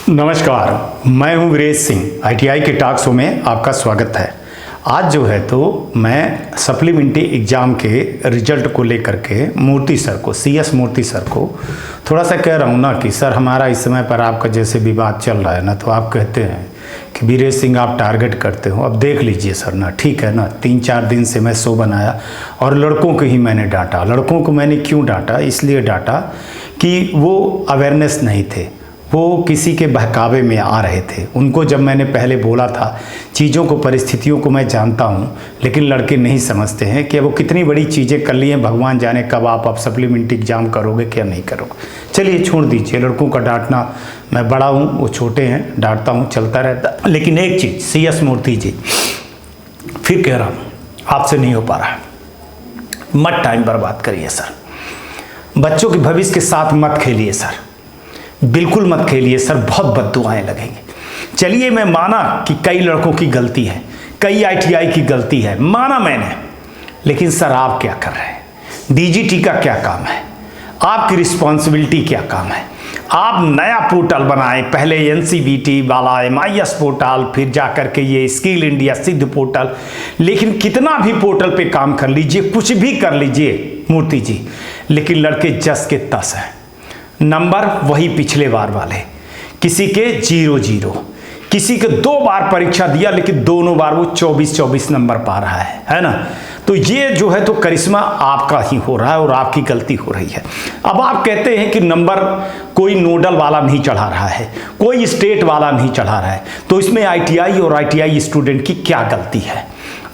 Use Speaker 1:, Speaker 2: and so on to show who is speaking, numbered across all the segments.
Speaker 1: नमस्कार, मैं हूं वीरेश सिंह। आईटीआई के टॉक शो में आपका स्वागत है। आज जो है तो मैं सप्लीमेंट्री एग्ज़ाम के रिजल्ट को लेकर के मूर्ति सर को, CS मूर्ति सर को थोड़ा सा कह रहा हूं ना कि सर हमारा इस समय पर आपका जैसे विवाद चल रहा है ना, तो आप कहते हैं कि वीरेश सिंह आप टारगेट करते हो। अब देख लीजिए सर ना, ठीक है ना, 3-4 दिन से मैं शो बनाया और लड़कों को ही मैंने डांटा। लड़कों को मैंने क्यों डांटा? इसलिए डांटा कि वो अवेयरनेस नहीं थे, वो किसी के बहकावे में आ रहे थे। उनको जब मैंने पहले बोला था, चीज़ों को, परिस्थितियों को मैं जानता हूँ, लेकिन लड़के नहीं समझते हैं कि वो कितनी बड़ी चीज़ें कर ली हैं। भगवान जाने कब आप सप्लीमेंट्री एग्ज़ाम करोगे क्या नहीं करोगे। चलिए छोड़ दीजिए, लड़कों का डांटना, मैं बड़ा हूँ, वो छोटे हैं, डांटता हूँ, चलता रहता। लेकिन एक चीज़, CS मूर्ति जी, फिर कह रहा हूँ, आपसे नहीं हो पा रहा है, मत टाइम बर्बाद करिए सर। बच्चों के भविष्य के साथ मत खेलिए सर, बिल्कुल मत खेलिए सर, बहुत बद्दुआएं लगेंगी। चलिए मैं माना कि कई लड़कों की गलती है, कई ITI की गलती है, माना मैंने, लेकिन सर आप क्या कर रहे हैं? DGT का क्या काम है? आपकी रिस्पॉन्सिबिलिटी क्या काम है? आप नया पोर्टल बनाए, पहले NCVT वाला MIS पोर्टल, फिर जाकर के ये स्किल इंडिया सिद्ध पोर्टल, लेकिन कितना भी पोर्टल पे काम कर लीजिए, कुछ भी कर लीजिए मूर्ति जी, लेकिन लड़के जस के तस हैं। नंबर वही पिछले बार वाले, किसी के 0-0, किसी के 2 बार परीक्षा दिया लेकिन दोनों बार वो 24-24 नंबर पा रहा है ना। तो ये जो है तो करिश्मा आपका ही हो रहा है और आपकी गलती हो रही है। अब आप कहते हैं कि नंबर कोई नोडल वाला नहीं चढ़ा रहा है, कोई स्टेट वाला नहीं चढ़ा रहा है, तो इसमें ITI और ITI स्टूडेंट की क्या गलती है?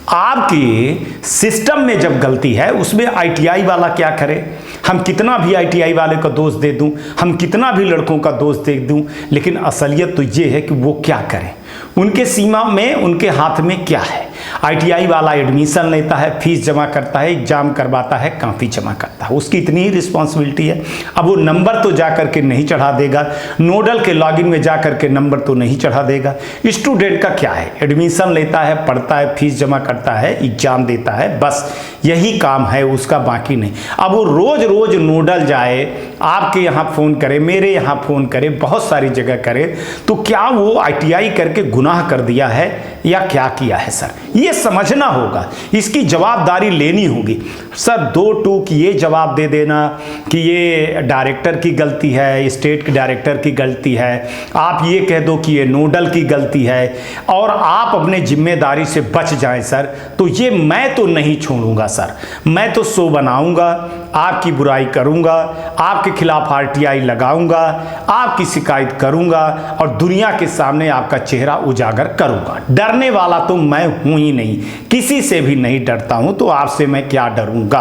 Speaker 1: आपके सिस्टम में जब गलती है, उसमें ITI वाला क्या करे? हम कितना भी ITI वाले का दोष दे दूं, हम कितना भी लड़कों का दोष दे दूं, लेकिन असलियत तो ये है कि वो क्या करें, उनके सीमा में, उनके हाथ में क्या है। ITI वाला एडमिशन लेता है, फीस जमा करता है, एग्जाम करवाता है, कॉपी जमा करता है, उसकी इतनी ही रिस्पॉन्सिबिलिटी है। अब वो नंबर तो जा करके नहीं चढ़ा देगा, नोडल के लॉगिन में जा करके नंबर तो नहीं चढ़ा देगा। स्टूडेंट का क्या है? एडमिशन लेता है, पढ़ता है, फीस जमा करता है, एग्जाम देता है, बस यही काम है उसका, बाकी नहीं। अब वो रोज रोज नोडल जाए, आपके यहाँ फ़ोन करे, मेरे यहाँ फ़ोन करे, बहुत सारी जगह करे, तो क्या वो ITI करके गुनाह कर दिया है या क्या किया है सर? ये समझना होगा, इसकी जवाबदारी लेनी होगी। सर 2 टूक ये जवाब दे देना कि ये डायरेक्टर की गलती है, स्टेट के डायरेक्टर की गलती है, आप ये कह दो कि ये नोडल की गलती है और आप अपने जिम्मेदारी से बच जाएं सर, तो ये मैं तो नहीं छोड़ूंगा सर। मैं तो शो बनाऊंगा, आपकी बुराई करूंगा, आपके खिलाफ RTI लगाऊंगा, आपकी शिकायत करूंगा और दुनिया के सामने आपका चेहरा उजागर करूंगा। डरने वाला तो मैं हूं ही नहीं, किसी से भी नहीं डरता हूं, तो आपसे मैं क्या डरूंगा।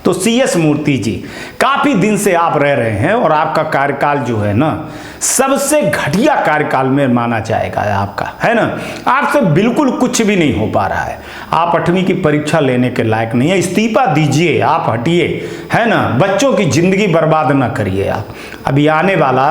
Speaker 1: तो CS मूर्ति जी, काफी दिन से आप रह रहे हैं और आपका कार्यकाल जो है ना, सबसे घटिया कार्यकाल में माना जाएगा आपका, है ना। आपसे बिल्कुल कुछ भी नहीं हो पा रहा है, आप 8वीं की परीक्षा लेने के लायक नहीं है, इस्तीफा दीजिए, आप हटिए, है ना। बच्चों की जिंदगी बर्बाद ना करिए आप। अभी आने वाला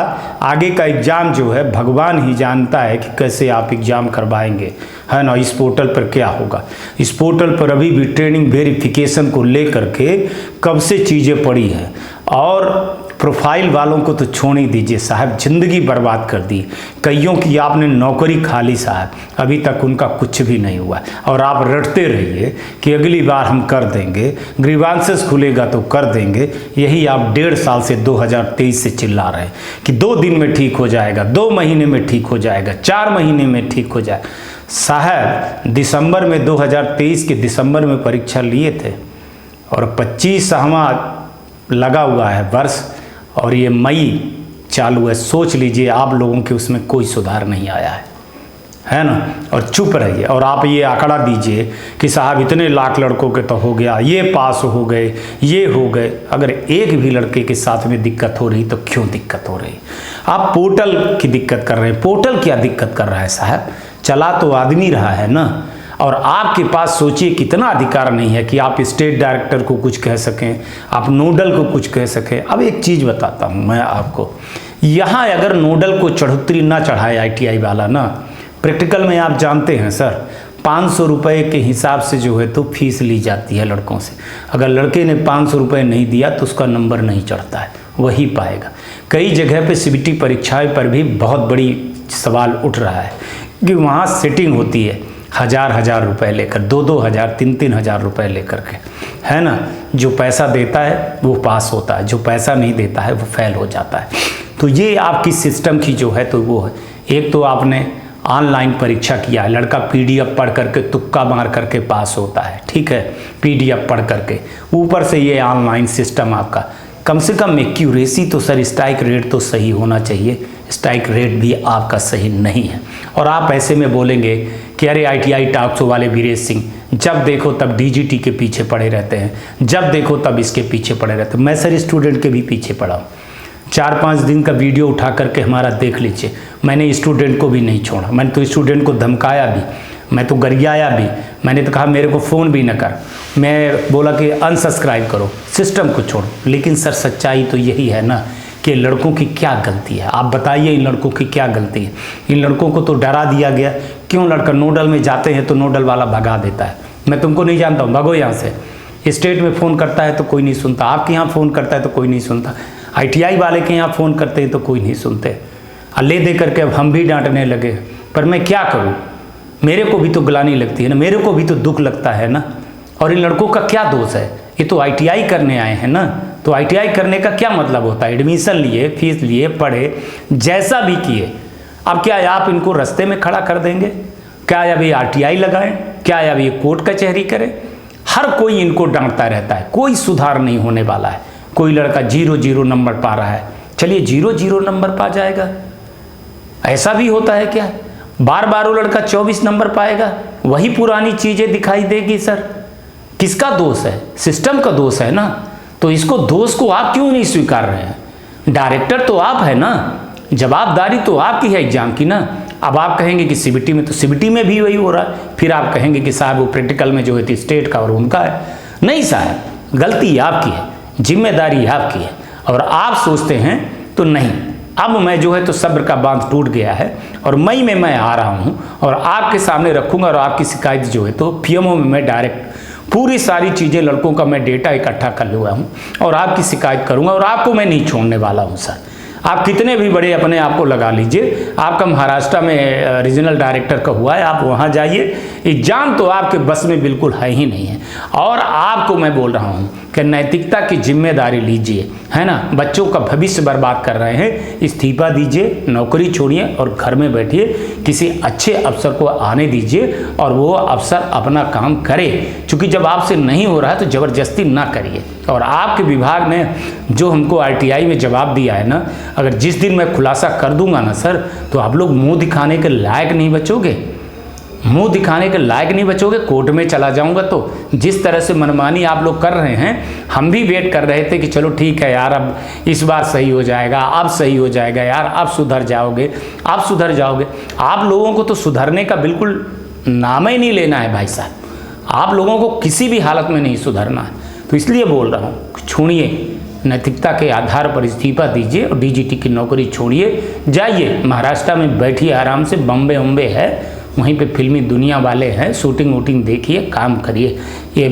Speaker 1: आगे का एग्जाम जो है, भगवान ही जानता है कि कैसे आप एग्जाम करवाएंगे, है ना। इस पोर्टल पर क्या होगा, इस पोर्टल पर अभी भी ट्रेनिंग वेरिफिकेशन को लेकर के कब से चीज़ें पड़ी हैं, और प्रोफाइल वालों को तो छोड़ ही दीजिए साहब, जिंदगी बर्बाद कर दी। कईयों की आपने नौकरी खा ली साहब, अभी तक उनका कुछ भी नहीं हुआ, और आप रटते रहिए कि अगली बार हम कर देंगे, ग्रीवांसेस खुलेगा तो कर देंगे। यही आप 1.5 साल से 2023 से चिल्ला रहे हैं कि 2 दिन में ठीक हो जाएगा, 2 महीने में ठीक हो जाएगा, 4 महीने में ठीक हो जाएगा। साहब दिसंबर में 2023 के दिसंबर में परीक्षा लिए थे और 25वां लगा हुआ है वर्ष, और ये मई चालू है। सोच लीजिए आप लोगों के उसमें कोई सुधार नहीं आया है ना। और चुप रहिए और आप ये आंकड़ा दीजिए कि साहब इतने लाख लड़कों के तो हो गया, ये पास हो गए, ये हो गए। अगर एक भी लड़के के साथ में दिक्कत हो रही तो क्यों दिक्कत हो रही? आप पोर्टल की दिक्कत कर रहे हैं। पोर्टल क्या दिक्कत कर रहा है साहब? चला तो आदमी रहा है ना। और आपके पास सोचिए कितना अधिकार नहीं है कि आप स्टेट डायरेक्टर को कुछ कह सकें, आप नोडल को कुछ कह सकें। अब एक चीज़ बताता हूँ मैं आपको, यहाँ अगर नोडल को चढ़ोतरी ना चढ़ाए ITI वाला ना, प्रैक्टिकल में आप जानते हैं सर 500 रुपये के हिसाब से जो है तो फीस ली जाती है लड़कों से। अगर लड़के ने 500 रुपये नहीं दिया तो उसका नंबर नहीं चढ़ता है, वही पाएगा। कई जगह पे CBT परीक्षाएं पर भी बहुत बड़ी सवाल उठ रहा है कि वहाँ सिटिंग होती है हज़ार रुपए लेकर, 2 हज़ार 3 हज़ार रुपए लेकर के, है ना। जो पैसा देता है वो पास होता है, जो पैसा नहीं देता है वो फेल हो जाता है। तो ये आपकी सिस्टम की जो है तो वो है। एक तो आपने ऑनलाइन परीक्षा किया है, लड़का पीडीएफ पढ़ करके तुक्का मार करके पास होता है, ठीक है, पीडीएफ पढ़ करके। ऊपर से ये ऑनलाइन सिस्टम आपका, कम से कम एक्यूरेसी तो सर, स्ट्राइक रेट तो सही होना चाहिए, स्ट्राइक रेट भी आपका सही नहीं है। और आप ऐसे में बोलेंगे कि अरे ITI टॉक शो वाले वीरेश सिंह जब देखो तब DGT के पीछे पड़े रहते हैं, जब देखो तब इसके पीछे पड़े रहते हैं। मैं सर स्टूडेंट के भी पीछे पड़ा हूँ। 4-5 दिन का वीडियो उठा करके हमारा देख लीजिए। मैंने स्टूडेंट को भी नहीं छोड़ा, मैंने तो स्टूडेंट को धमकाया भी, मैं तो गरियाया भी, मैंने तो कहा मेरे को फ़ोन भी न कर, मैं बोला कि अनसब्सक्राइब करो, सिस्टम को छोड़ो। लेकिन सर सच्चाई तो यही है ना कि लड़कों की क्या गलती है। आप बताइए इन लड़कों की क्या गलती है। इन लड़कों को तो डरा दिया गया। क्यों? लड़का नोडल में जाते हैं तो नोडल वाला भगा देता है, मैं तुमको नहीं जानता हूँ, भागो यहाँ से। स्टेट में फ़ोन करता है तो कोई नहीं सुनता, आपके यहाँ फ़ोन करता है तो कोई नहीं सुनता, ITI वाले के यहाँ फ़ोन करते हैं तो कोई नहीं सुनते। ले दे करके अब हम भी डांटने लगे। पर मैं क्या करूँ, मेरे को भी तो ग्लानि लगती है ना, मेरे को भी तो दुख लगता है ना। और इन लड़कों का क्या दोष है? ये तो ITI करने आए हैं ना। तो ITI करने का क्या मतलब होता है? एडमिशन लिए, फीस लिए, पढ़े, जैसा भी किए। अब क्या आप इनको रास्ते में खड़ा कर देंगे? क्या अब ये RTI लगाएं? क्या अब ये कोर्ट कचहरी करें? हर कोई इनको डांटता रहता है, कोई सुधार नहीं होने वाला है। कोई लड़का 0 नंबर पा रहा है, चलिए 0 नंबर पा जाएगा, ऐसा भी होता है क्या? बार वो लड़का 24 नंबर पाएगा, वही पुरानी चीज़ें दिखाई देगी। सर किसका दोष है? सिस्टम का दोष है ना। तो इसको दोष को आप क्यों नहीं स्वीकार रहे हैं? डायरेक्टर तो आप है ना, जवाबदारी तो आपकी है एग्जाम की ना। अब आप कहेंगे कि CBT में, तो CBT में भी वही हो रहा है। फिर आप कहेंगे कि साहब वो प्रैक्टिकल में जो है स्टेट का और उनका है। नहीं साहब, गलती आपकी है, जिम्मेदारी आपकी है। और आप सोचते हैं तो नहीं, अब मैं जो है तो सब्र का बांध टूट गया है और मई में मैं आ रहा हूं और आपके सामने रखूंगा। और आपकी शिकायत जो है तो PMO में मैं डायरेक्ट पूरी सारी चीज़ें, लड़कों का मैं डेटा इकट्ठा कर लिया हूं और आपकी शिकायत करूंगा। और आपको मैं नहीं छोड़ने वाला हूं सर। आप कितने भी बड़े अपने आप को लगा लीजिए, आपका महाराष्ट्र में रीजनल डायरेक्टर का हुआ है, आप वहाँ जाइए, एग्जाम तो आपके बस में बिल्कुल है ही नहीं है। और आपको मैं बोल रहा हूँ कि नैतिकता की जिम्मेदारी लीजिए, है ना। बच्चों का भविष्य बर्बाद कर रहे हैं, इस्तीफा दीजिए, नौकरी छोड़िए और घर में बैठिए, किसी अच्छे अफसर को आने दीजिए और वो अफसर अपना काम करे। क्योंकि जब आपसे नहीं हो रहा है तो ज़बरदस्ती ना करिए। और आपके विभाग ने जो हमको RTI में जवाब दिया है ना, अगर जिस दिन मैं खुलासा कर दूंगा ना सर, तो आप लोग मुंह दिखाने के लायक नहीं बचोगे, मुंह दिखाने के लायक नहीं बचोगे। कोर्ट में चला जाऊंगा तो जिस तरह से मनमानी आप लोग कर रहे हैं, हम भी वेट कर रहे थे कि चलो ठीक है यार, अब इस बार सही हो जाएगा, अब सही हो जाएगा यार, अब सुधर जाओगे, अब सुधर जाओगे। आप लोगों को तो सुधरने का बिल्कुल नाम ही नहीं लेना है भाई साहब। आप लोगों को किसी भी हालत में नहीं सुधरना है। तो इसलिए बोल रहा हूँ, छोड़िए, नैतिकता के आधार पर इस्तीफा दीजिए और DGT की नौकरी छोड़िए, जाइए महाराष्ट्र में बैठिए आराम से, बम्बे है, वहीं पे फिल्मी दुनिया वाले हैं, शूटिंग वूटिंग देखिए, काम करिए। ये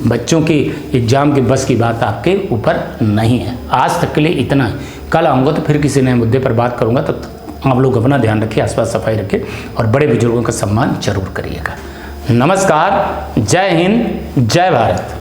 Speaker 1: बच्चों की एग्ज़ाम के बस की बात आपके ऊपर नहीं है। आज तक के लिए इतना ही। कल आऊँगा तो फिर किसी नए मुद्दे पर बात करूँगा। तब तक आप लोग अपना ध्यान रखिए, आसपास सफाई रखिए और बड़े बुजुर्गों का सम्मान जरूर करिएगा। नमस्कार, जय हिंद, जय भारत।